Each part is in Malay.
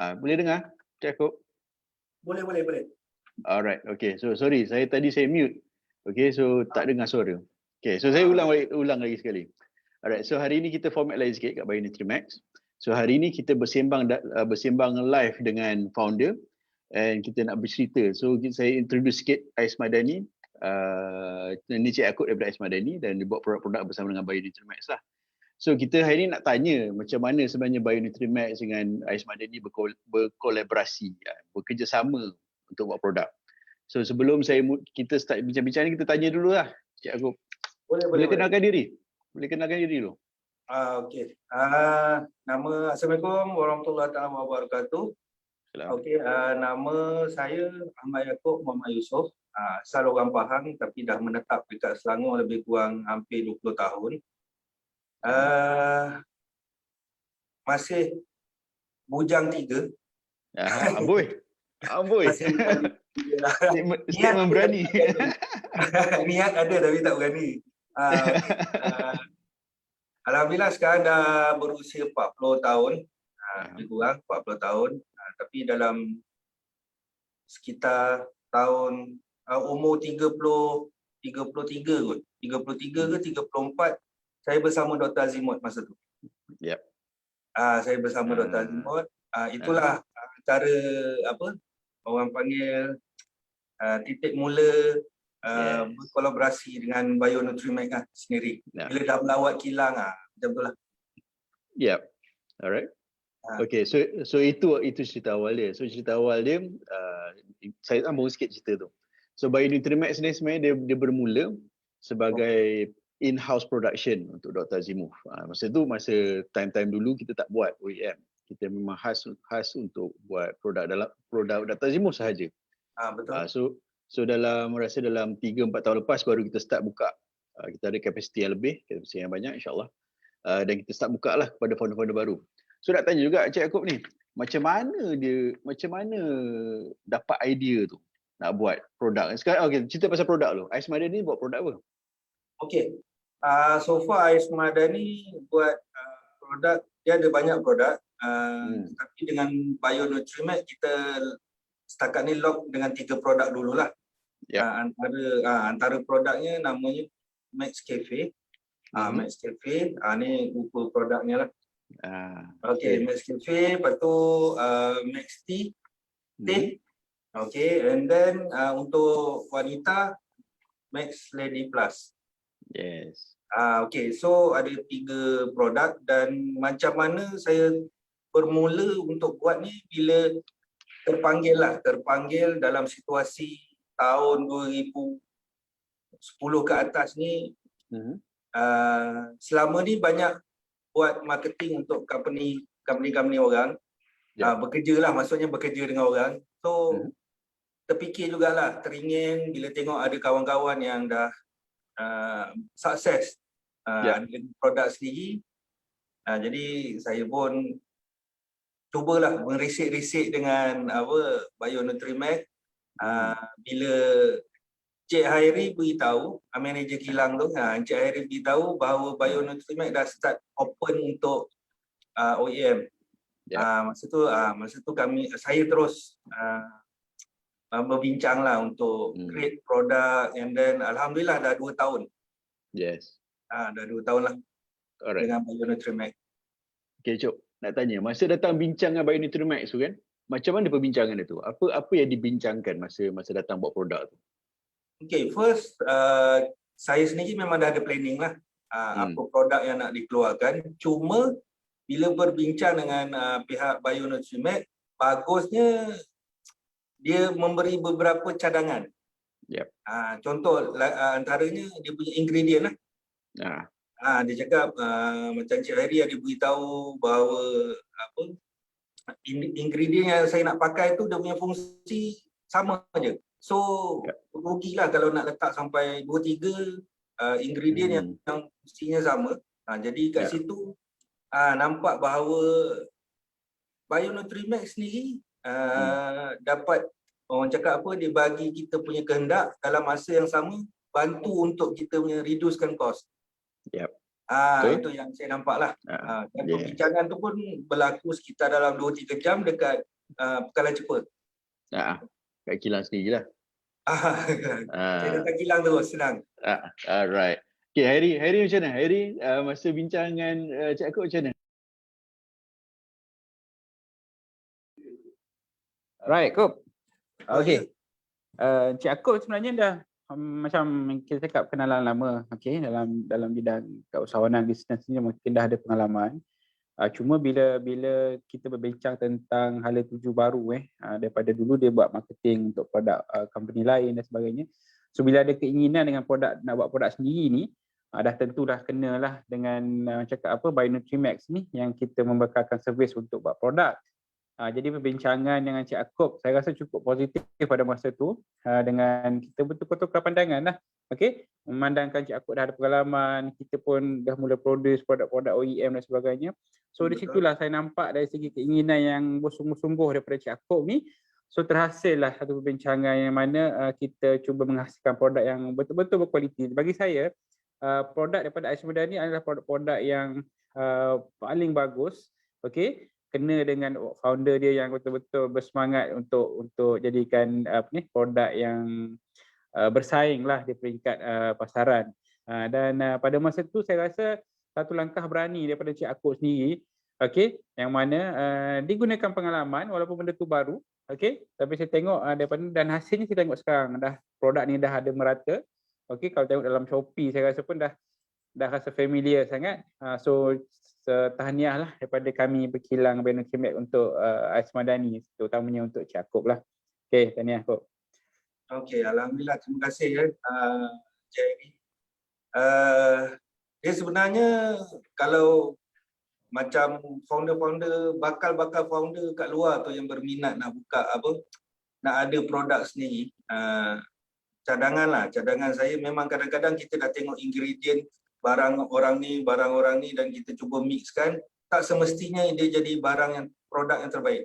Boleh dengar? Cik Yaakob? Boleh. Alright, okay. So sorry, saya mute. Okay, so tak dengar suara. Okay, so saya ulang lagi sekali. Alright, so hari ini kita format lain sikit kat BioNutriMax. So hari ini kita bersembang live dengan founder and kita nak bercerita. So saya introduce sikit Ais Madani. Ini Cik Yaakob daripada Ais Madani dan dia buat produk-produk bersama dengan BioNutriMax lah. So kita hari ini nak tanya macam mana sebenarnya BioNutriMax dengan Ais Madani berkolaborasi, bekerjasama untuk buat produk. So sebelum kita start bincang-bincang ni, kita tanya dulu lah Cik Yaakob. Boleh kenalkan diri? Boleh kenalkan diri dulu. Okey. Nama Assalamualaikum warahmatullahi wabarakatuh. Okey, nama saya Ahmad Yaakob Muhammad Yusof. Asal orang Pahang tapi dah menetap dekat Selangor lebih kurang hampir 20 tahun. Masih bujang 3. Amboi. Statement berani. Niat ada tapi tak berani. Alhamdulillah sekarang dah berusia 40 tahun. Lebih kurang 40 tahun. Tapi dalam sekitar tahun umur 33 kot. 33 ke 34 saya bersama Dr. Azimut masa tu. Yep. Saya bersama Dr. Azimut. Itulah cara orang panggil titik mula berkolaborasi dengan BioNutriMax sendiri. Bila dah melawat kilang macam tu lah. Yep. Alright. Okay, so itu cerita awal dia. So cerita awal dia, saya sambung sikit cerita tu. So BioNutriMax ni sebenarnya dia bermula sebagai in-house production untuk Dr. Azimut. Masa time dulu kita tak buat OEM. Kita memang khas untuk buat produk Dr. Azimut sahaja. Betul. So dalam 3-4 tahun lepas baru kita start buka. Kita ada kapasiti yang lebih, kapasiti yang banyak insya-Allah. Dan kita start buka lah kepada founder-founder baru. So nak tanya juga Cik Yaakob ni, macam mana dapat idea tu nak buat produk. Sekarang cerita pasal produk tu. Ais Madani buat produk apa? Okey. So far Ais Madani buat produk, dia ada banyak produk. Tapi dengan BioNutriMax kita setakat ni lock dengan 3 produk dululah. Yep. Antara produknya namanya Max Cafe. Max Cafe, ni rupa produknya lah. Okey, Max Cafe, lepas tu Max Tea. Okey, and then untuk wanita Max Lady Plus. Yes. Okey, so ada 3 produk dan macam mana saya bermula untuk buat ni bila terpanggil dalam situasi tahun 2010 ke atas ni. Selama ni banyak buat marketing untuk company orang. Maksudnya bekerja dengan orang. So terfikir jugalah, teringin bila tengok ada kawan-kawan yang dah sukses ada produk sendiri. Jadi saya pun cubalah merisik-risik dengan BioNutriMax. Bila Cik Hairi beritahu, manager kilang tu, Cik Hairi beritahu bahawa BioNutriMax dah start open untuk OEM. Masa tu saya terus berbincanglah untuk create produk, and then alhamdulillah dah 2 tahun. Yes. Dah 2 tahun lah. Alright. Dengan BioNutriMax. Okay, Cok. Nak tanya, masa datang bincang dengan BioNutriMax tu kan, macam mana perbincangan dia tu? Apa yang dibincangkan masa datang buat produk tu? Okay, first saya sendiri memang dah ada planning lah apa produk yang nak dikeluarkan. Cuma bila berbincang dengan pihak BioNutriMax, bagusnya dia memberi beberapa cadangan. Yep. Contoh antaranya dia punya ingredient lah. Dia cakap macam Cik Hairi ada beritahu bahawa ingredient yang saya nak pakai tu dia punya fungsi sama je. So rugilah kalau nak letak sampai 2-3 ingredient yang fungsinya sama. Jadi kat situ nampak bahawa BioNutriMax sendiri dapat, orang cakap apa, dia bagi kita punya kehendak dalam masa yang sama bantu untuk kita punya reducekan cost. Yep. Betul? Itu yang saya nampak lah. Dan Yes. perbincangan tu pun berlaku sekitar dalam 2-3 jam dekat Pekalan Cepa. Kat kilang sendiri lah. Saya datang kilang terus, senang. Alright. Okay, Hairi macam mana? Hairi, masa bincangan Cik Akut macam mana? Right, Kop. Okay. Cik Akut sebenarnya dah macam kita cakap kenalan lama, okay, dalam bidang keusahawanan bisnes ni mungkin dah ada pengalaman. Cuma bila kita berbincang tentang hala tuju baru daripada dulu dia buat marketing untuk produk company lain dan sebagainya. So bila ada keinginan dengan produk nak buat produk sendiri ni, dah tentu dah kenalah dengan cakap apa BioNutrimax ni yang kita membekalkan servis untuk buat produk. Jadi perbincangan dengan Cik Akop saya rasa cukup positif pada masa tu dengan kita betul-betul tukar pandangan lah. Okey, memandangkan Cik Akop dah ada pengalaman, kita pun dah mula produce produk-produk OEM dan sebagainya. So di situlah saya nampak dari segi keinginan yang bersungguh-sungguh daripada Cik Akop ni. So terhasillah satu perbincangan yang mana kita cuba menghasilkan produk yang betul-betul berkualiti. Bagi saya, produk daripada Ais Madani adalah produk-produk yang paling bagus. Okey, kena dengan founder dia yang betul-betul bersemangat untuk jadikan produk yang bersaing lah di peringkat pasaran. Dan pada masa tu saya rasa satu langkah berani daripada Cik Akut sendiri, okey, yang mana digunakan pengalaman walaupun benda tu baru, okey, tapi saya tengok daripada dan hasilnya saya tengok sekarang dah produk ni dah ada merata. Okey, kalau tengok dalam Shopee saya rasa pun dah rasa familiar sangat. So tahniah lah daripada kami berkilang BioNutrimax untuk Ais Madani, terutamanya untuk Cik Akop lah. Okey, tahniah Akop. Okey, alhamdulillah, terima kasih Cik Amy. Dia sebenarnya kalau macam founder bakal founder kat luar tu yang berminat nak buka nak ada produk sendiri, cadangan saya memang kadang-kadang kita dah tengok ingredient barang orang ni dan kita cuba mixkan, tak semestinya dia jadi produk yang terbaik.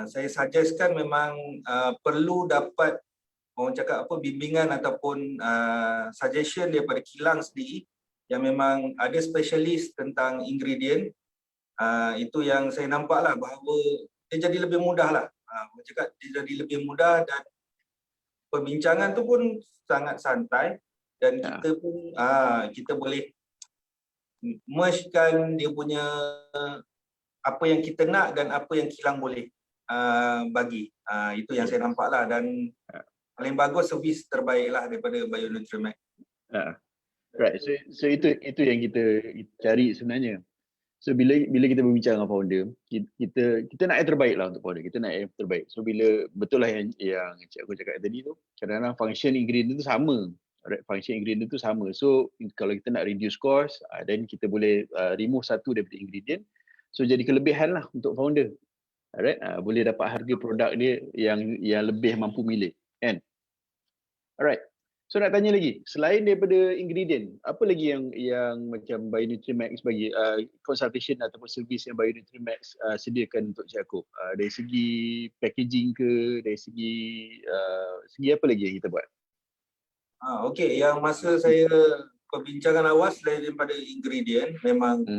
Saya suggestkan memang perlu dapat orang cakap bimbingan ataupun suggestion daripada kilang sendiri yang memang ada spesialis tentang ingredient. Itu yang saya nampak lah bahawa dia jadi lebih mudah lah. Orang cakap dia jadi lebih mudah dan perbincangan tu pun sangat santai. Dan kita pun kita boleh mergekan dia punya apa yang kita nak dan apa yang kilang boleh bagi. Itu yang saya nampak lah, dan paling bagus servis terbaik lah daripada BioNutrimax. Right, so itu yang kita cari sebenarnya. So bila kita berbincang dengan founder, kita nak yang terbaik lah untuk founder. Kita nak yang terbaik. So bila betul lah yang Cik aku cakap tadi tu, kadang-kadang function ingredient tu sama. Alright, function ingredient tu sama. So kalau kita nak reduce cost, then kita boleh remove satu daripada ingredient. So jadi kelebihan lah untuk founder. Alright, boleh dapat harga produk dia yang lebih mampu milik, kan? Alright. So nak tanya lagi, selain daripada ingredient, apa lagi yang macam BioNutrimax bagi consultation ataupun servis yang BioNutrimax sediakan untuk Cik Akop? Dari segi packaging ke, dari segi apa lagi yang kita buat? Okey, yang masa saya perbincangan awal selain daripada ingredient, memang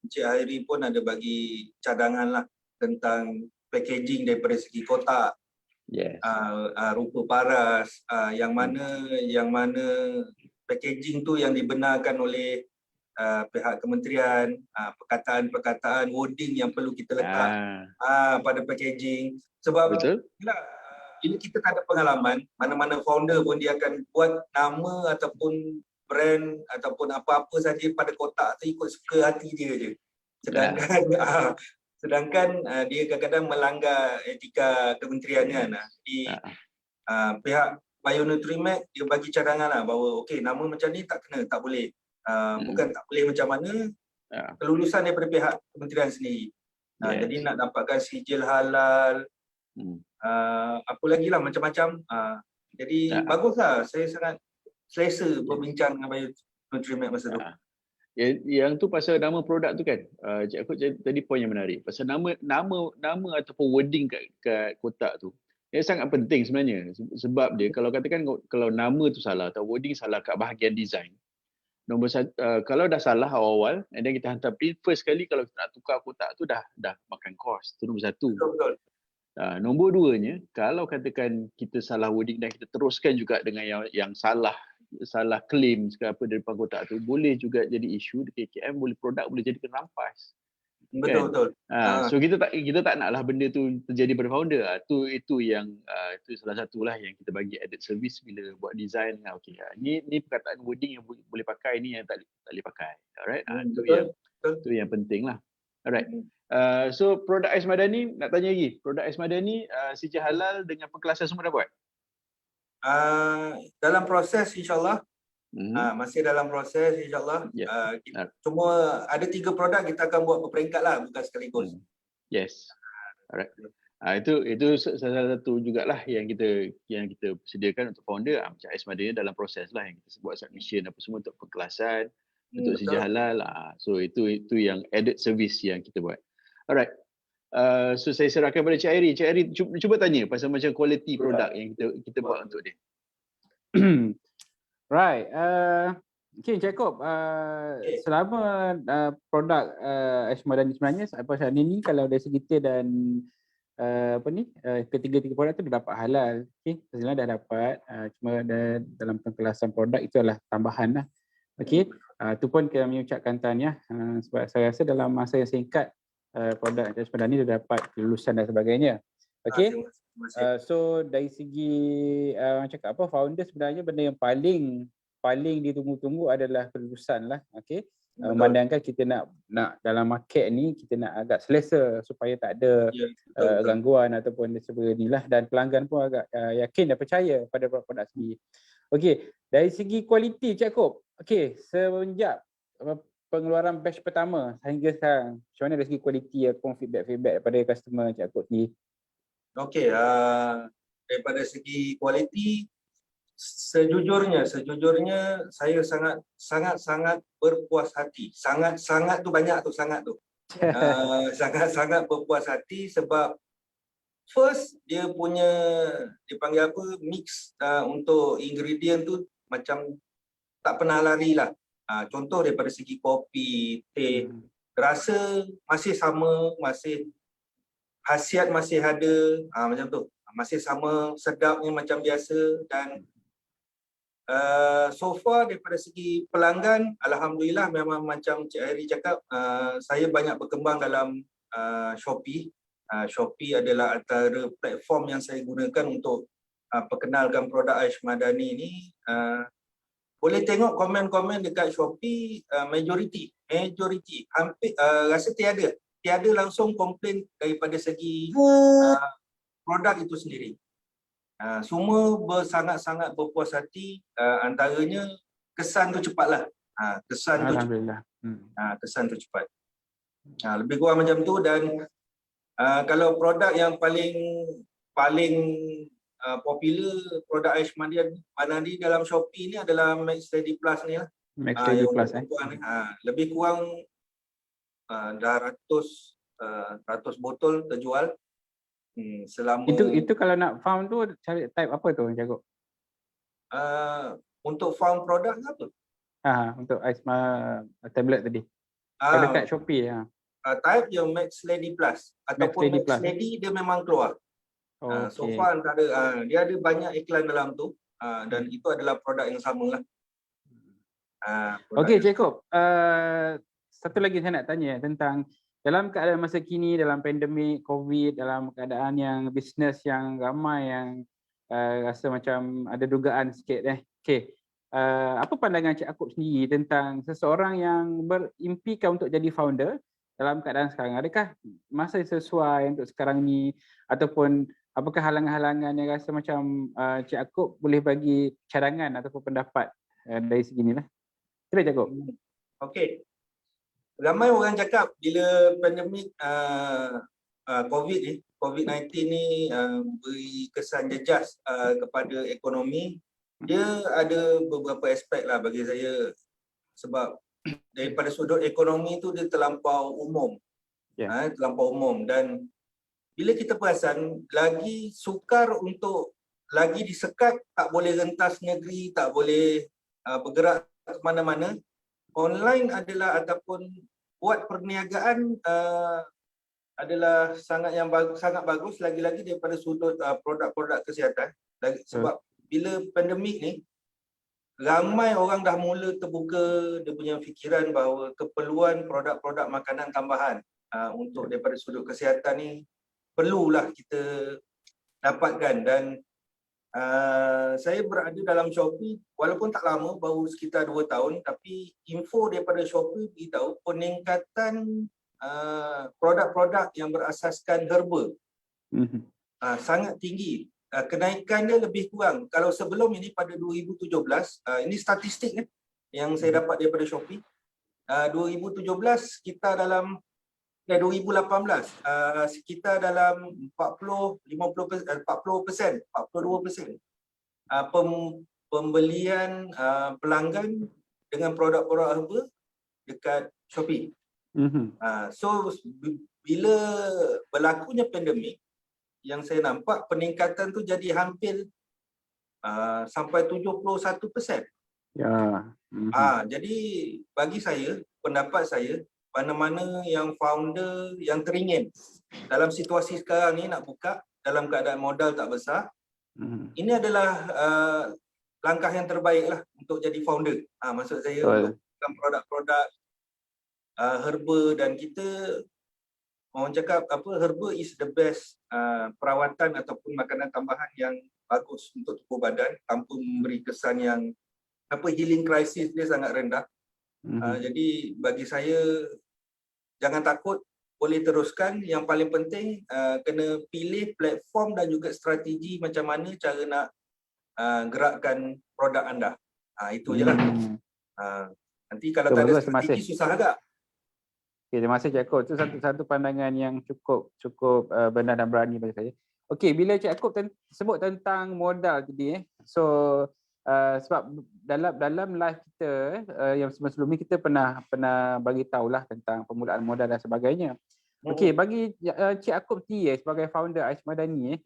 Encik Hairi pun ada bagi cadangan lah tentang packaging daripada segi kotak, rupa paras, yang mana packaging tu yang dibenarkan oleh pihak kementerian, perkataan-perkataan wording yang perlu kita letak pada packaging. Sebab bila kita tak ada pengalaman, mana-mana founder pun dia akan buat nama ataupun brand ataupun apa-apa saja pada kotak tu ikut suka hati dia je. Sedangkan dia kadang-kadang melanggar etika kementerian kan. Jadi pihak BioNutrimax dia bagi cadangan lah bahawa okey, nama macam ni tak kena, tak boleh. Bukan tak boleh macam mana, kelulusan daripada pihak kementerian sendiri. Jadi nak dapatkan sijil halal, apa lagi lah macam-macam. Jadi baguslah, saya sangat selesa berbincang dengan BioNutrimax masa tu. Yang tu pasal nama produk tu kan, Cik Akut tadi poin yang menarik. Pasal nama ataupun wording kat kotak tu, dia sangat penting sebenarnya. Sebab dia kalau katakan kalau nama tu salah atau wording salah kat bahagian design, Kalau dah salah awal-awal, and then kita hantar print, first kali kalau kita nak tukar kotak tu dah makan kos. Itu nombor satu. Betul. Nombor duanya, kalau katakan kita salah wording dan kita teruskan juga dengan yang salah claim ke apa dari depan kotak tu, boleh juga jadi isu di KKM, produk boleh jadi kena rampas. Betul. So kita tak naklah benda tu terjadi pada founder. Itu salah satulah yang kita bagi added service bila buat design. Okey, ni perkataan wording yang boleh pakai, ni yang tak boleh pakai. Alright. Itu yang penting lah. Alright. So produk Ais Madani, nak tanya lagi. Produk Ais Madani sijil halal dengan pengkelasan semua dah buat? Dalam proses insyaAllah. Masih dalam proses insyaAllah. Cuma ada 3 produk kita akan buat berperingkat lah, bukan sekaligus. Yes. Alright. Itu salah satu jugalah yang kita sediakan untuk founder. Macam Ais Madani dalam proses lah, yang kita buat submission apa semua untuk pengkelasan, untuk sijil halal. So itu yang added service yang kita buat. Alright. So saya serahkan pada Cik Airi. Cik Airi cuba tanya pasal macam quality produk yang kita buat untuk dia. Right. Okay, Encik Yaakob, selama produk Ais Madani sebenarnya pasal ni kalau dari segi detail dan ketiga-tiga produk tu dah dapat halal. Okay, sebenarnya dah dapat, cuma dalam pengkelasan produk itu adalah tambahan lah. Okay, tu pun kami ucapkan tahniah sebab saya rasa dalam masa yang singkat produk Ais Madani dah dapat kelulusan dan sebagainya. Okay. So dari segi cakap apa, founder sebenarnya benda yang paling ditunggu-tunggu adalah kelulusan lah. Okey. Memandangkan kita nak dalam market ni kita nak agak selesa supaya tak ada gangguan ataupun sebagainya, dan pelanggan pun agak yakin dan percaya pada produk sendiri. Okey, dari segi kualiti Cik Yaakob. Okey, semenjak pengeluaran batch pertama sehingga sekarang, macam mana dari segi kualiti ataupun feedback daripada customer Cik Yaakob ni? Okey, daripada segi kualiti, sejujurnya saya sangat berpuas hati. Sangat tu banyak tu, sangat berpuas hati sebab first dia punya dipanggil apa, mix untuk ingredient tu macam tak pernah lari lah. Contoh daripada segi kopi, teh, rasa masih sama, masih khasiat masih ada, macam tu. Masih sama, sedapnya macam biasa, dan so far daripada segi pelanggan, alhamdulillah memang macam Cik Airi cakap, saya banyak berkembang dalam Shopee. Shopee adalah antara platform yang saya gunakan untuk perkenalkan produk Ais Madani ni. Boleh tengok komen-komen dekat Shopee, majority hampir rasa tiada langsung komplain daripada segi produk itu sendiri. Semua sangat-sangat berpuas hati, antaranya kesan tu cepatlah. Kesan tu cepat. Lebih kurang macam tu. Dan kalau produk yang paling popular produk Ais Madani dalam Shopee ni adalah Max Ready Plus ni lah. Max Ready Plus lebih kurang dah ratus botol terjual selama itu kalau nak found tu cari type apa tu Encik Yaakob? Untuk found produk apa? Untuk Ais tablet tadi. Kalau dekat Shopee type je Max Ready Plus ataupun Max Ready dia memang keluar. So far antara dia ada banyak iklan dalam tu, dan itu adalah produk yang sama lah. Okey Encik Yaakob, satu lagi saya nak tanya tentang dalam keadaan masa kini, dalam pandemik COVID, dalam keadaan yang bisnes yang ramai yang rasa macam ada dugaan sikit Okey, apa pandangan Cik Yaakob sendiri tentang seseorang yang berimpikan untuk jadi founder dalam keadaan sekarang? Adakah masa sesuai untuk sekarang ni, ataupun apakah halangan-halangan yang rasa macam Cik Yaakob boleh bagi cadangan ataupun pendapat dari segi ni lah? Sila Cik Yaakob. Okey. Ramai orang cakap bila pandemik COVID-19 ni beri kesan jejas kepada ekonomi. Dia ada beberapa aspek lah bagi saya, sebab daripada sudut ekonomi tu dia terlampau umum. Terlampau umum, dan bila kita perasan lagi sukar untuk lagi disekat, tak boleh rentas negeri, tak boleh bergerak ke mana-mana. online adalah ataupun buat perniagaan adalah sangat bagus lagi-lagi daripada sudut produk-produk kesihatan. Sebab bila pandemik ni ramai orang dah mula terbuka dia punya fikiran bahawa keperluan produk-produk makanan tambahan untuk daripada sudut kesihatan ni perlulah kita dapatkan. Dan saya berada dalam Shopee walaupun tak lama, baru sekitar 2 tahun, tapi info daripada Shopee beritahu peningkatan produk-produk yang berasaskan herba sangat tinggi. Kenaikan dia lebih kurang. Kalau sebelum ini pada 2017, ini statistik yang saya dapat daripada Shopee. 2017 kita dalam 2018 sekitar dalam 42% pembelian pelanggan dengan produk-produk herba dekat Shopee. So bila berlakunya pandemik, yang saya nampak peningkatan tu jadi hampir sampai 71%. Ya. Jadi bagi saya, pendapat saya, mana-mana yang founder yang teringin dalam situasi sekarang ni nak buka dalam keadaan modal tak besar, ini adalah langkah yang terbaik lah untuk jadi founder. Maksud saya untuk produk-produk herba, dan kita orang cakap herba is the best perawatan ataupun makanan tambahan yang bagus untuk tubuh badan tanpa memberi kesan yang healing crisis dia sangat rendah. Jadi bagi saya jangan takut, boleh teruskan. Yang paling penting kena pilih platform dan juga strategi macam mana cara nak gerakkan produk anda. Itu je lah. Nanti kalau tak ada strategi susah agak. Okay, terima kasih Cik Akop. Itu satu pandangan yang cukup benar dan berani bagi saya. Okey, bila Cik Akop sebut tentang modal tadi, so sebab dalam live kita yang sebelum ni kita pernah bagi tahulah tentang permulaan modal dan sebagainya. Okey, bagi Cik Akop sendiri sebagai founder Ais Madani,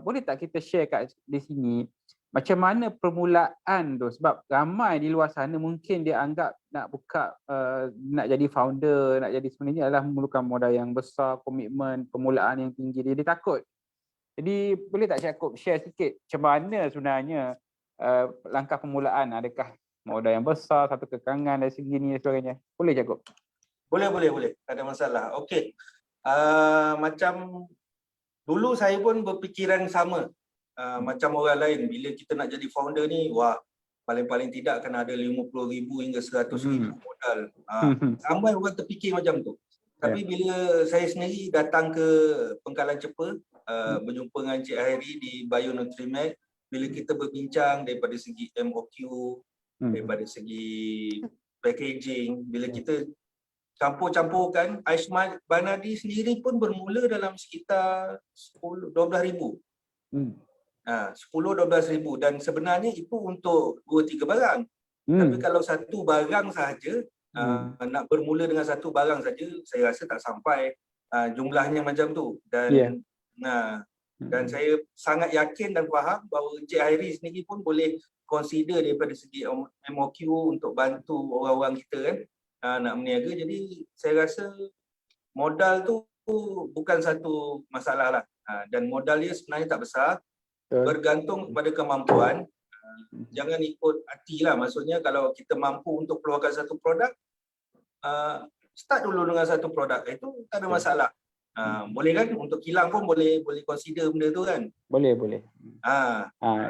boleh tak kita share kat di sini macam mana permulaan tu, sebab ramai di luar sana mungkin dia anggap nak buka nak jadi founder, nak jadi sebenarnya adalah memerlukan modal yang besar, komitmen, permulaan yang tinggi, dia takut. Jadi boleh tak Cik Akop share sikit macam mana sebenarnya langkah permulaan, adakah modal yang besar, satu kekangan dari segi ni dan sebagainya. Boleh Cik Akop? Boleh. Tak ada masalah. Okey. Macam dulu saya pun berfikiran sama macam orang lain. Bila kita nak jadi founder ni, wah, paling-paling tidak kena ada 50,000 hingga 100,000 modal. Ramai orang terfikir macam tu. Tapi bila saya sendiri datang ke Pengkalan Cepa, berjumpa dengan Cik Hairi di Bio-Nutrimed, bila kita berbincang daripada segi MOQ, daripada segi packaging, bila kita campur-campurkan, Ais Madani sendiri pun bermula dalam sekitar 12,000. 10-12,000, dan sebenarnya itu untuk 2-3 barang. Tapi kalau satu barang sahaja, nak bermula dengan satu barang saja, saya rasa tak sampai jumlahnya macam tu. Dan dan saya sangat yakin dan faham bahawa Encik Hairi sendiri pun boleh consider daripada segi MOQ untuk bantu orang-orang kita kan nak berniaga. Jadi saya rasa modal tu bukan satu masalah lah. Dan modal dia sebenarnya tak besar, bergantung kepada kemampuan. Jangan ikut hati lah. Maksudnya kalau kita mampu untuk keluarkan satu produk, start dulu dengan satu produk, itu tak ada masalah. Boleh kan, untuk kilang pun boleh consider benda tu kan. Boleh.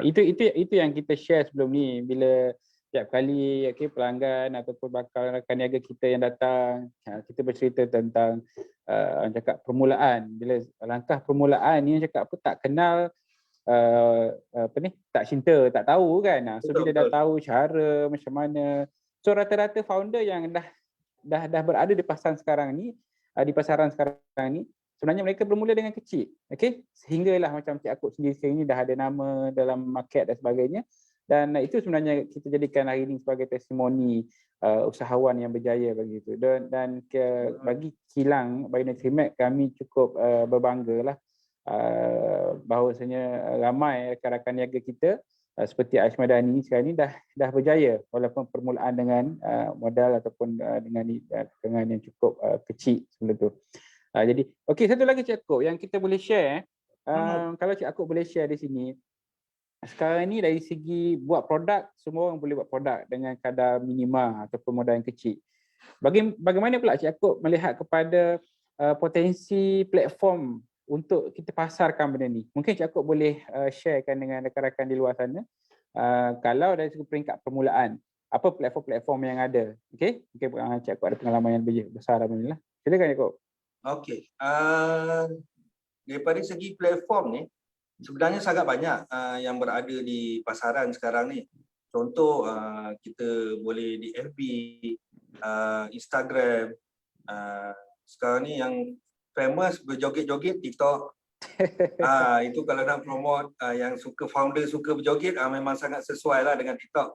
Itu yang kita share sebelum ni, bila setiap kali pelanggan ataupun bakal rakan niaga kita yang datang, kita bercerita tentang orang cakap permulaan. Bila langkah permulaan ni cakap apa, tak kenal tak cinta, tak tahu kan. So bila dah tahu cara macam mana, so rata-rata founder yang dah berada di pasaran sekarang ni, sebenarnya mereka bermula dengan kecil, sehinggalah macam Cik Akop sendiri sekarang ni dah ada nama dalam market dan sebagainya. Dan itu sebenarnya kita jadikan hari ini sebagai testimoni usahawan yang berjaya begitu. Dan bagi kilang Bio-Nutrimed, kami cukup berbanggalah bahawasanya ramai rakan-rakan niaga kita seperti Aish Madani sekarang ni dah berjaya walaupun permulaan dengan modal ataupun dengan kekangan yang cukup kecil sebelum tu. Jadi okey, satu lagi Cik Akub yang kita boleh share. Kalau Cik Akub boleh share di sini, sekarang ni dari segi buat produk, semua orang boleh buat produk dengan kadar minima ataupun modal yang kecil. Bagaimana pula Cik Akub melihat kepada potensi platform untuk kita pasarkan benda ni? Mungkin Cik Akub boleh sharekan dengan rakan-rakan di luar sana. Kalau dari segi peringkat permulaan, apa platform-platform yang ada? Okey, mungkin Cik Akub ada pengalaman yang lebih besar dalam ni lah. Silakan Cik Akub. Okey. Daripada segi platform ni, sebenarnya sangat banyak yang berada di pasaran sekarang ni. Contoh kita boleh di FB, Instagram. Sekarang ni yang famous berjoget-joget TikTok. Itu kalau nak promote yang founder suka berjoget, memang sangat sesuai lah dengan TikTok.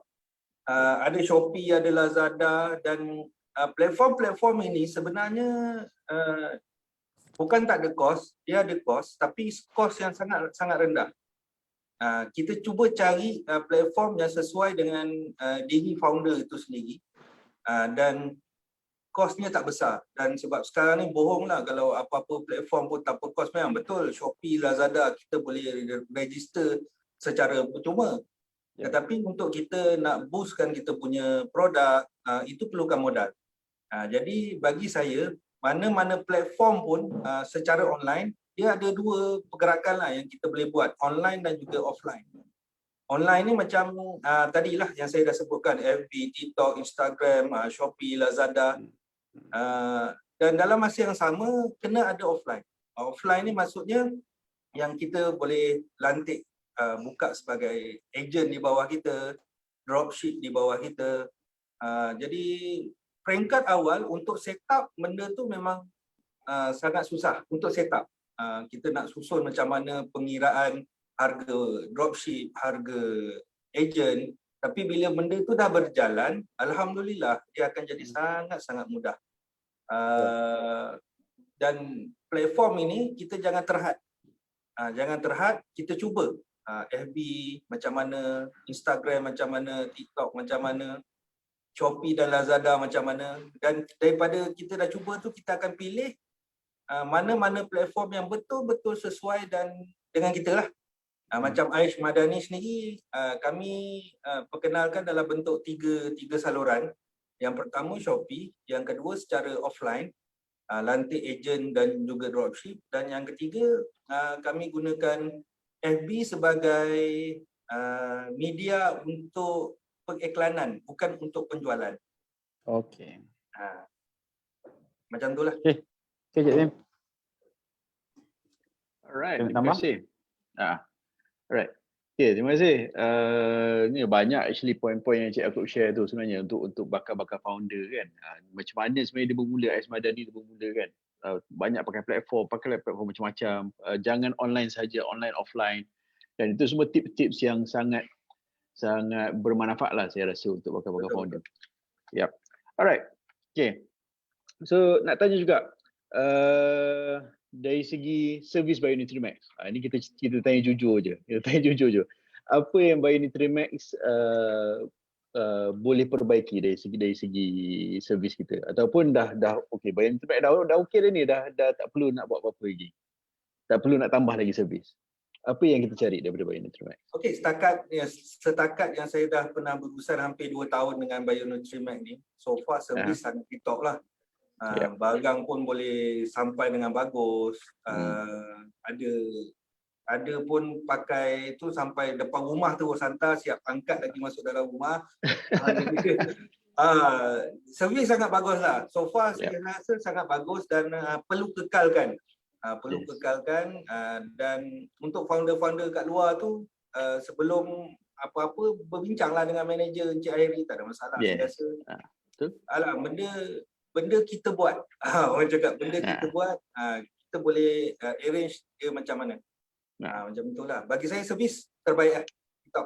Ada Shopee, ada Lazada, dan platform-platform ini sebenarnya bukan tak ada kos, dia ada kos, tapi kos yang sangat rendah. Kita cuba cari platform yang sesuai dengan diri founder itu sendiri, dan kosnya tak besar. Dan sebab sekarang ni bohong lah kalau apa-apa platform pun tanpa kos. Memang betul Shopee, Lazada kita boleh register secara percuma. Tetapi untuk kita nak boostkan kita punya produk, itu perlukan modal. Jadi bagi saya, mana-mana platform pun secara online, dia ada dua pergerakan lah yang kita boleh buat, online dan juga offline. Online ni macam tadilah yang saya dah sebutkan, FB, TikTok, Instagram, Shopee, Lazada. Dan dalam masa yang sama kena ada offline. Offline ni maksudnya yang kita boleh lantik, buka sebagai agent di bawah kita, dropship di bawah kita. Jadi peringkat awal untuk set up benda tu memang sangat susah untuk set up. Kita nak susun macam mana pengiraan harga dropship, harga agent. Tapi bila benda tu dah berjalan, alhamdulillah dia akan jadi sangat-sangat mudah. Dan platform ini kita jangan terhad. Jangan terhad, kita cuba. FB macam mana, Instagram macam mana, TikTok macam mana, Shopee dan Lazada macam mana. Dan daripada kita dah cuba tu, kita akan pilih mana-mana platform yang betul-betul sesuai dan dengan kita lah. Macam Aish Madani sendiri, kami perkenalkan dalam bentuk tiga saluran. Yang pertama Shopee, yang kedua secara offline, lantik agent dan juga dropship, dan yang ketiga kami gunakan FB sebagai media untuk pengiklanan, bukan untuk penjualan. Okey. Macam itulah. Okey, Cik Zim. Alright, terima kasih. Alright. Okay, terima kasih. Ni banyak actually point-point yang Cik Akub share tu sebenarnya untuk bakar-bakar founder kan. Macam mana sebenarnya dia bermula, Aish Madani dia bermula kan. Banyak pakai platform macam-macam. Jangan online saja, online offline. Dan itu semua tips-tips yang sangat bermanfaat lah saya rasa untuk bakar-bakar founder. Yep. Alright. Okay. So nak tanya juga dari segi servis Bio Nutrimax. Ini kita tanya jujur je. Apa yang Bio Nutrimax boleh perbaiki dari segi servis kita, ataupun dah okey, Bio Nutrimax dah okey dah ni, dah tak perlu nak buat apa-apa lagi. Tak perlu nak tambah lagi servis. Apa yang kita cari daripada Bio Nutrimax? Okey, setakat yang saya dah pernah berurusan hampir 2 tahun dengan Bio Nutrimax ni, so far servis sangat tip-top lah. Barang pun boleh sampai dengan bagus. Ada pun pakai tu sampai depan rumah tu hantar, siap angkat lagi masuk dalam rumah. Servis sangat bagus lah. So far saya rasa sangat bagus dan perlu kekalkan. Dan untuk founder-founder kat luar tu, sebelum apa-apa berbincanglah dengan manager Encik Hairi, tak ada masalah. Saya rasa benda kita buat. Orang cakap benda kita buat, kita boleh arrange dia macam mana. Macam itulah. Bagi saya servis terbaik lah.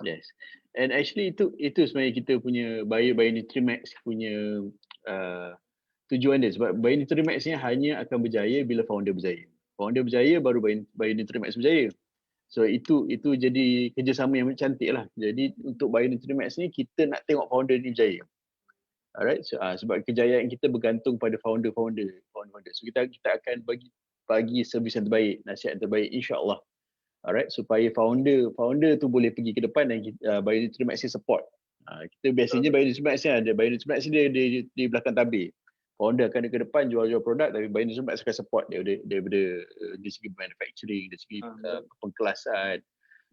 Yes. And actually itu sebenarnya kita punya Bio Nutrimax punya tujuan dia. Sebab Bio Nutrimax ni hanya akan berjaya bila founder berjaya. Founder berjaya baru Bio Nutrimax berjaya. So itu jadi kerjasama yang cantik lah. Jadi untuk BioNutrimax ni kita nak tengok founder ni berjaya. Alright, so, sebab kejayaan kita bergantung pada founder. So kita akan bagi servis yang terbaik, nasihat yang terbaik insya-Allah. Alright, supaya founder tu boleh pergi ke depan dan BioNutrimax ni support. Kita biasanya BioNutrimax ni ada BioNutrimax ni dia di belakang tabir. Founder akan ke depan jual produk, tapi BioNutrimax akan support dia daripada dari segi manufacturing, dari segi pengkelasan,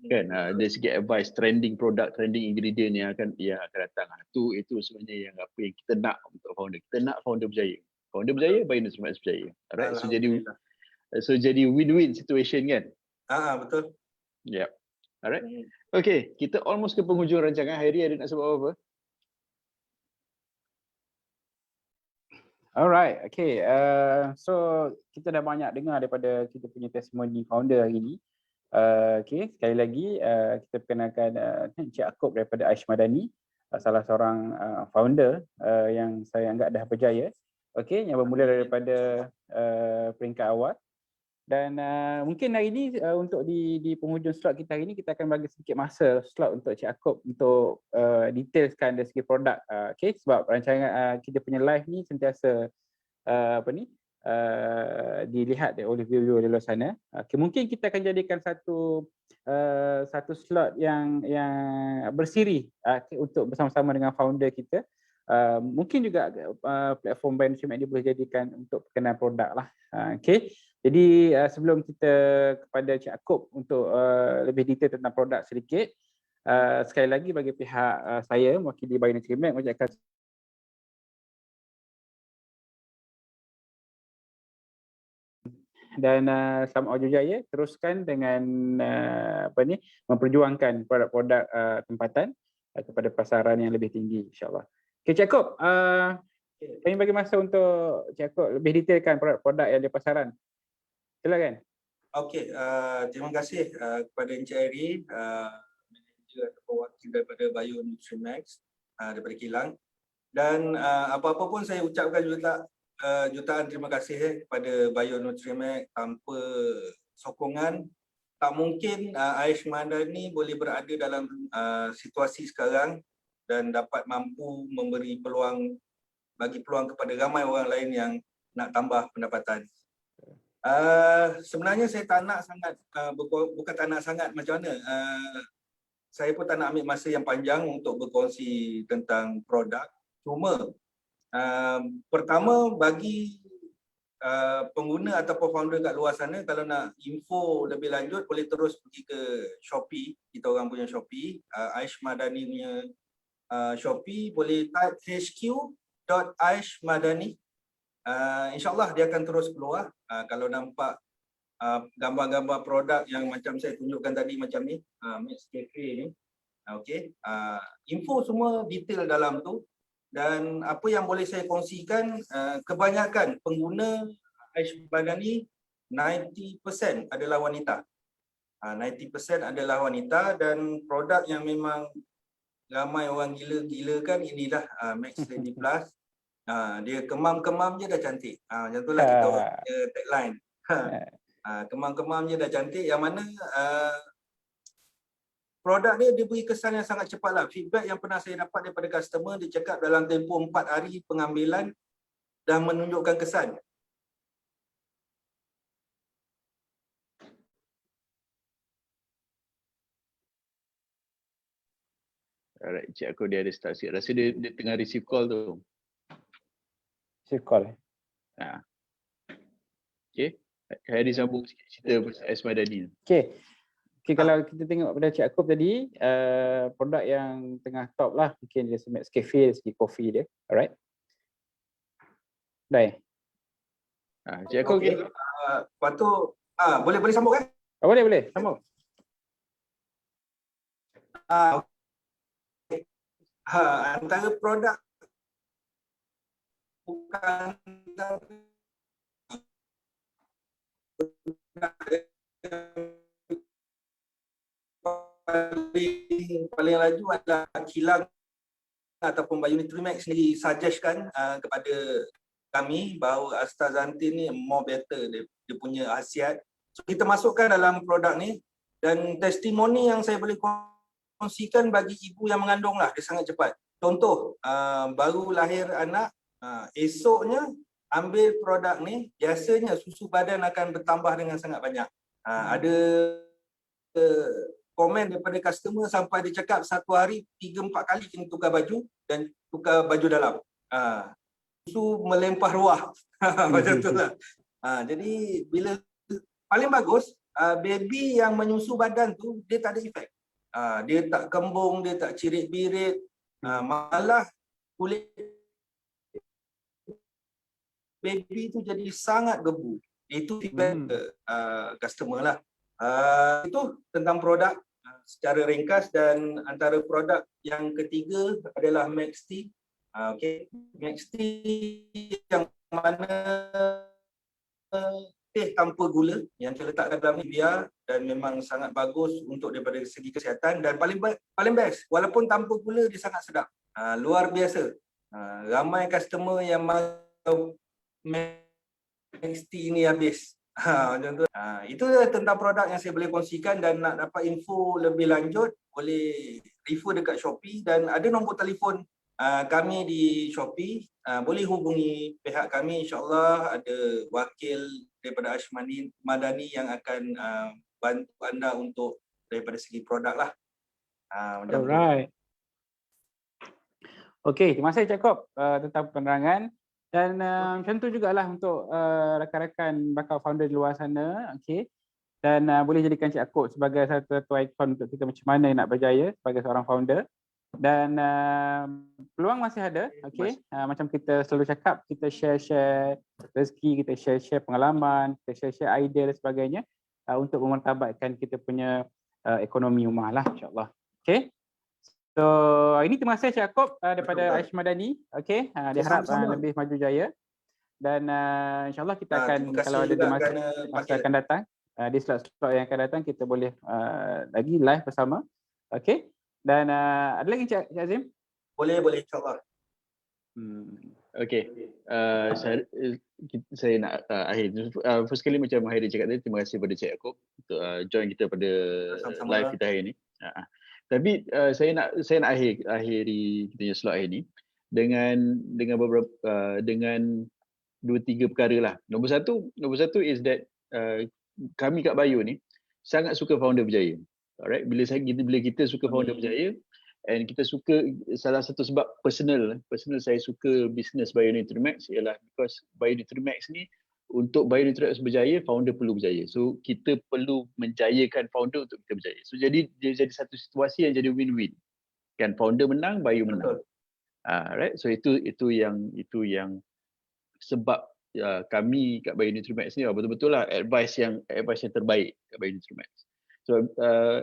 kan, dari segi advice trending produk, trending ingredient yang akan datang. Itu sebenarnya yang apa yang kita nak untuk founder. Kita nak founder berjaya. Founder berjaya, BioNutrimax berjaya. Alright, so jadi win-win situation kan. Betul. Yep. Alright. Okay, kita almost ke penghujung rancangan. Hairi ada nak sebut apa? Alright, okay. So kita dah banyak dengar daripada kita punya testimoni founder hari ini. Okay, sekali lagi kita perkenalkan Encik Yaakob daripada Aish Madani, salah seorang founder yang saya anggap dah berjaya. Okay, yang bermula daripada peringkat awal. Dan mungkin hari ini untuk di penghujung slot kita hari ini, kita akan bagi sedikit masa slot untuk Cik Yaakob untuk detailkan dari segi produk. Okay, sebab rancangan kita punya live ni sentiasa dilihat oleh viewer di luar sana. Okay, mungkin kita akan jadikan satu slot yang bersiri untuk bersama-sama dengan founder kita. Mungkin juga platform BioNutrimax ini boleh jadikan untuk perkenalan produk lah. Okay. Jadi sebelum kita kepada Cik Yaakob untuk lebih detail tentang produk sedikit, sekali lagi bagi pihak saya mewakili BioNutrimax mengucapkan dan selamat maju jaya, teruskan dengan memperjuangkan produk-produk tempatan kepada pasaran yang lebih tinggi, insya-Allah. Okay, Cik Yaakob, kami bagi masa untuk Cik Yaakob lebih detailkan produk-produk yang di pasaran. Silakan. Okey, terima kasih kepada Encik Hairi, manager atau pewakil daripada BioNutrimax daripada Kilang. Dan apa-apa pun saya ucapkan jutaan terima kasih kepada BioNutrimax. Tanpa sokongan tak mungkin Aish Madani boleh berada dalam situasi sekarang dan dapat mampu memberi bagi peluang kepada ramai orang lain yang nak tambah pendapatan. Sebenarnya saya tak nak sangat, bukan tak nak sangat macam mana, saya pun tak nak ambil masa yang panjang untuk berkongsi tentang produk. Cuma pertama bagi pengguna ataupun founder kat luar sana, kalau nak info lebih lanjut boleh terus pergi ke Shopee, kita orang punya Shopee, Aish Madani punya Shopee, boleh type hq.aishmadani. InsyaAllah dia akan terus keluar. Kalau nampak gambar-gambar produk yang macam saya tunjukkan tadi macam ni, Mix Cafe ni, okay. Info semua detail dalam tu. Dan apa yang boleh saya kongsikan, kebanyakan pengguna Aish Madani 90% adalah wanita. 90% adalah wanita, dan produk yang memang ramai orang gila-gilakan inilah Max Lady Plus. Dia kemam-kemam je dah cantik. Macam itulah kita punya tagline. Kemam-kemam je dah cantik, yang mana produk ni dia beri kesan yang sangat cepat lah. Feedback yang pernah saya dapat daripada customer, dia cakap dalam tempoh 4 hari pengambilan dah menunjukkan kesan. Alright, Cik aku dia ada start sikit. Rasa dia tengah receive call tu. Receive call. Okay. Hairi sambung sikit cerita pasal Aish Madani. Okay, kalau kita tengok pada Cik Yaakob tadi, produk yang tengah top lah mungkin dia Max Cafe dari segi kopi dia. Alright. Dah. Cik Yaakob okay. Lepas tu boleh sambung kan? Boleh sambung. Antara produk bukan paling laju adalah Kilang ataupun BioNutrimax sendiri suggestkan kepada kami bahawa astaxanthin ni more better, dia punya khasiat. So kita masukkan dalam produk ni Dan testimoni yang saya boleh kongsikan bagi ibu yang mengandung lah, dia sangat cepat. Contoh, baru lahir anak, esoknya ambil produk ni, biasanya susu badan akan bertambah dengan sangat banyak. Ada komen daripada customer sampai dia cakap 1 hari 3-4 kali kena tukar baju dan tukar baju dalam. Susu melempah ruah. Macam tu lah. Jadi bila paling bagus, baby yang menyusu badan tu dia tak ada efek. Dia tak kembung, dia tak cirit-birit, malah kulit baby tu jadi sangat gebu. Itu feedback customer lah. Itu tentang produk secara ringkas. Dan antara produk yang ketiga adalah Max Tea. Max Tea yang mana teh tanpa gula yang kita letakkan dalam Nivea, dan memang sangat bagus untuk daripada segi kesihatan, dan paling best walaupun tanpa gula dia sangat sedap. Luar biasa. Ramai customer yang mahu Max Tea ni habis. Macam tu. Itu tentang produk yang saya boleh kongsikan, dan nak dapat info lebih lanjut boleh refer dekat Shopee, dan ada nombor telefon kami di Shopee. Boleh hubungi pihak kami, insyaAllah ada wakil daripada Ashmani Madani yang akan bantu anda untuk daripada segi produk lah. Alright. Okey, terima kasih Cik Kop tentang penerangan. Dan macam tu jugalah untuk rakan-rakan bakal founder di luar sana. Okey. Dan boleh jadikan Cik Akop sebagai satu ikon untuk kita macam mana nak berjaya sebagai seorang founder. Dan peluang masih ada. Okey. Macam kita selalu cakap, kita share rezeki, kita share pengalaman, kita share idea dan sebagainya untuk memartabatkan kita punya ekonomi rumah lah, insya-Allah. Okey. So ini terima kasih Cik Akop daripada Aish Madani. Okey, diharap lebih maju jaya. Dan insya-Allah kita akan, kalau ada masa akan datang, di slot-slot yang akan datang kita boleh lagi live bersama. Okey. Dan ada lagi Cik Azim? Boleh insya-Allah. Okey. Saya nak akhir. First kali macam Hairi cakap tadi, terima kasih kepada Cik Akop untuk join kita pada live kita hari ini. Tapi saya nak akhiri kita punya slot hari ni dengan beberapa dengan 2-3 perkara lah. Nombor satu is that kami kat Bayu ni sangat suka founder berjaya. Alright, bila kita suka founder berjaya, and kita suka, salah satu sebab personal saya suka bisnes Bayu Nutrimax ialah because Bayu Nutrimax ni, untuk Bayu Nutrimax berjaya, founder perlu berjaya. So kita perlu menjayakan founder untuk kita berjaya. So jadi dia jadi satu situasi yang jadi win-win. Kan founder menang, Bayu menang. Right, so itu yang sebab kami kat Bayu Nutrimax ni betul-betul lah advice yang terbaik kat Bayu Nutrimax. So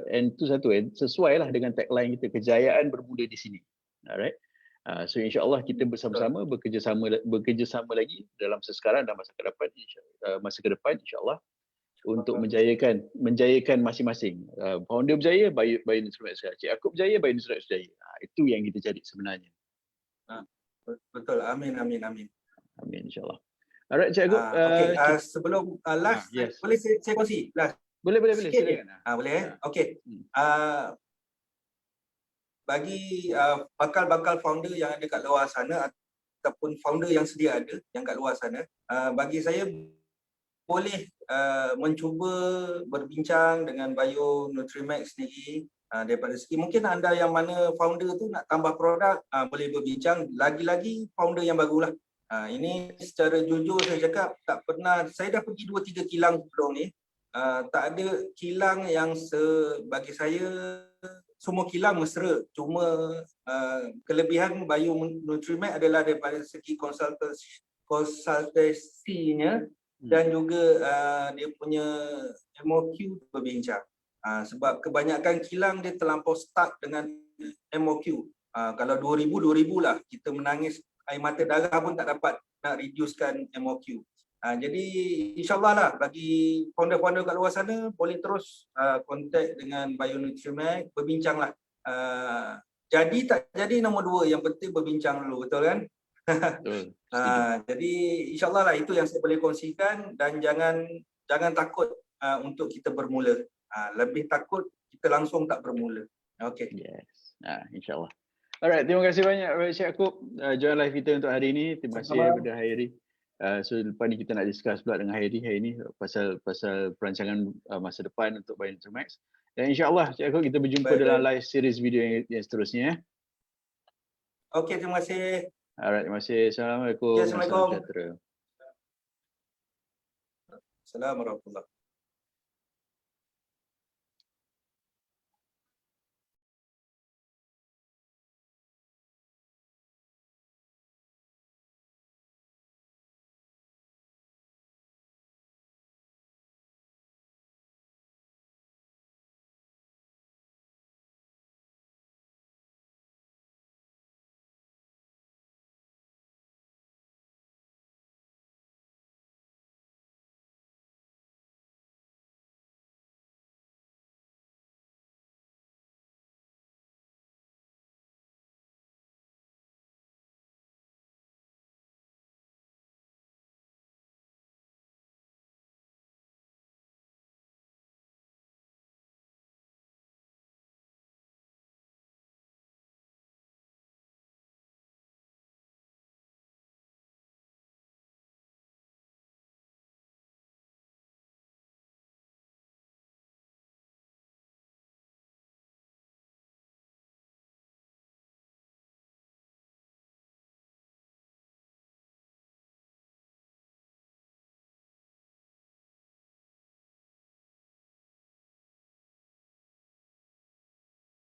and itu satu sesuai lah dengan tagline kita, kejayaan bermula di sini. Alright. So insya-Allah kita bersama-sama bekerjasama lagi dalam sekarang dan masa ke depan insya-Allah untuk menjayakan masing-masing. Founder berjaya, Bayu Nutrimax. Cik Akop berjaya, Bayu Nutrimax berjaya. Itu yang kita cari sebenarnya. Betul. Amin insya-Allah. Alright Cik Akop. Sebelum last, boleh saya kongsi last? Boleh silakan. Boleh. Okey. Bagi bakal founder yang ada kat luar sana ataupun founder yang sedia ada yang kat luar sana, bagi saya boleh mencuba berbincang dengan Bayu Nutrimax sendiri daripada segi mungkin anda yang mana founder tu nak tambah produk, boleh berbincang, lagi-lagi founder yang barulah. Ini secara jujur saya cakap, tak pernah, saya dah pergi 2-3 kilang sebelum ni. Tak ada kilang yang bagi saya semua kilang mesra. Cuma kelebihan Bayu Nutrimax adalah daripada segi konsultasinya dan juga dia punya MOQ berbincang. Sebab kebanyakan kilang dia terlampau stuck dengan MOQ. Kalau 2000 lah, kita menangis air mata darah pun tak dapat nak reducekan MOQ. Jadi insyaAllah lah bagi founder-founder kat luar sana boleh terus kontak dengan Bayu Nutrimax, berbincanglah. Jadi tak jadi nombor 2, yang penting berbincang dulu, betul kan? Betul. Jadi insyaAllah lah itu yang saya boleh kongsikan, dan jangan takut untuk kita bermula. Lebih takut kita langsung tak bermula. Okey. Yes. InsyaAllah. Alright, terima kasih banyak Encik Yaakob join live kita untuk hari ini. Terima kasih Sama-sama. kepada Hairi. So lepas ni kita nak discuss pula dengan Hairi hari ni pasal perancangan masa depan untuk Bionutrimax. Dan insyaAllah Encik Yaakob kita berjumpa Baik, dalam baik. live series video yang seterusnya. Okey, terima kasih. Alright, terima kasih. Assalamualaikum. Ya, Assalamualaikum. Salam sejahtera. Assalamualaikum warahmatullahi wabarakatuh.